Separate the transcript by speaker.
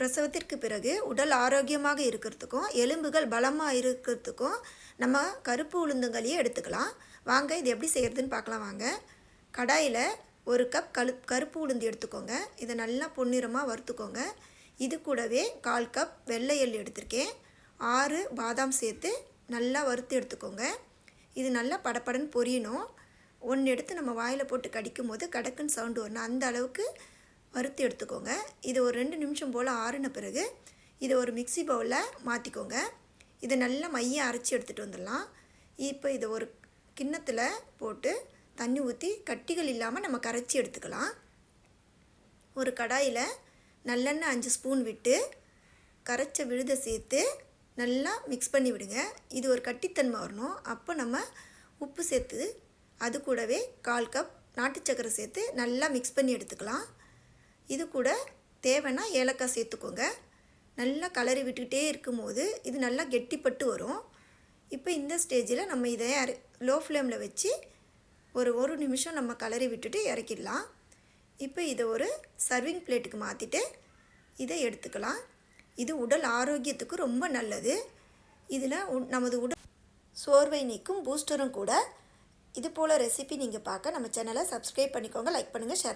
Speaker 1: பிரசவத்திற்கு பிறகு உடல் ஆரோக்கியமாக இருக்கிறதுக்கும் எலும்புகள் பலமாக இருக்கிறதுக்கும் நம்ம கருப்பு உளுந்தங்களியே எடுத்துக்கலாம். வாங்க இது எப்படி செய்கிறதுன்னு பார்க்கலாம் வாங்க. கடாயில் 1 கப் கருப்பு உளுந்து எடுத்துக்கோங்க. இதை நல்லா பொன்னிறமாக வறுத்துக்கோங்க. இது கூடவே 1/4 கப் வெள்ளை எள் எடுத்திருக்கேன். 6 பாதாம் சேர்த்து நல்லா வறுத்து எடுத்துக்கோங்க. இது நல்லா படப்படன்னு பொரியணும். ஒன்று எடுத்து நம்ம வாயில் போட்டு கடிக்கும் போது கடக்குன்னு சவுண்டு வரணும், அந்த அளவுக்கு வறுத்து எடுத்துக்கோங்க. இது ஒரு 2 நிமிஷம் போல் ஆறின பிறகு இதை ஒரு மிக்ஸி பவுலில் மாற்றிக்கோங்க. இதை நல்லா மையம் அரைச்சி எடுத்துகிட்டு வந்துடலாம். இப்போ இதை ஒரு கிண்ணத்தில் போட்டு தண்ணி ஊற்றி கட்டிகள் இல்லாமல் நம்ம கரைச்சி எடுத்துக்கலாம். ஒரு கடாயில் நல்லெண்ணெய் 5 ஸ்பூன் விட்டு கரைச்ச விழுதை சேர்த்து நல்லா மிக்ஸ் பண்ணி விடுங்க. இது ஒரு கட்டித்தன்மை வரணும். அப்போ நம்ம உப்பு சேர்த்து அது கூடவே 1/4 கப் நாட்டு சக்கரை சேர்த்து நல்லா மிக்ஸ் பண்ணி எடுத்துக்கலாம். இது கூட தேவைன்னா ஏலக்காய் சேர்த்துக்கோங்க. நல்லா கலரி விட்டுக்கிட்டே இருக்கும்போது இது நல்லா கெட்டிப்பட்டு வரும். இப்போ இந்த ஸ்டேஜில் நம்ம இதை லோ ஃப்ளேமில் வச்சு ஒரு நிமிஷம் நம்ம கலரி விட்டுட்டு இறக்கிடலாம். இப்போ இதை ஒரு சர்விங் பிளேட்டுக்கு மாற்றிட்டு இதை எடுத்துக்கலாம். இது உடல் ஆரோக்கியத்துக்கு ரொம்ப நல்லது. இதில் நமது உடல் சோர்வை நீக்கும் பூஸ்டரும் கூட. இது போல் ரெசிபி நீங்கள் பார்க்க நம்ம சேனலை சப்ஸ்கிரைப் பண்ணிக்கோங்க, லைக் பண்ணுங்கள், ஷேர்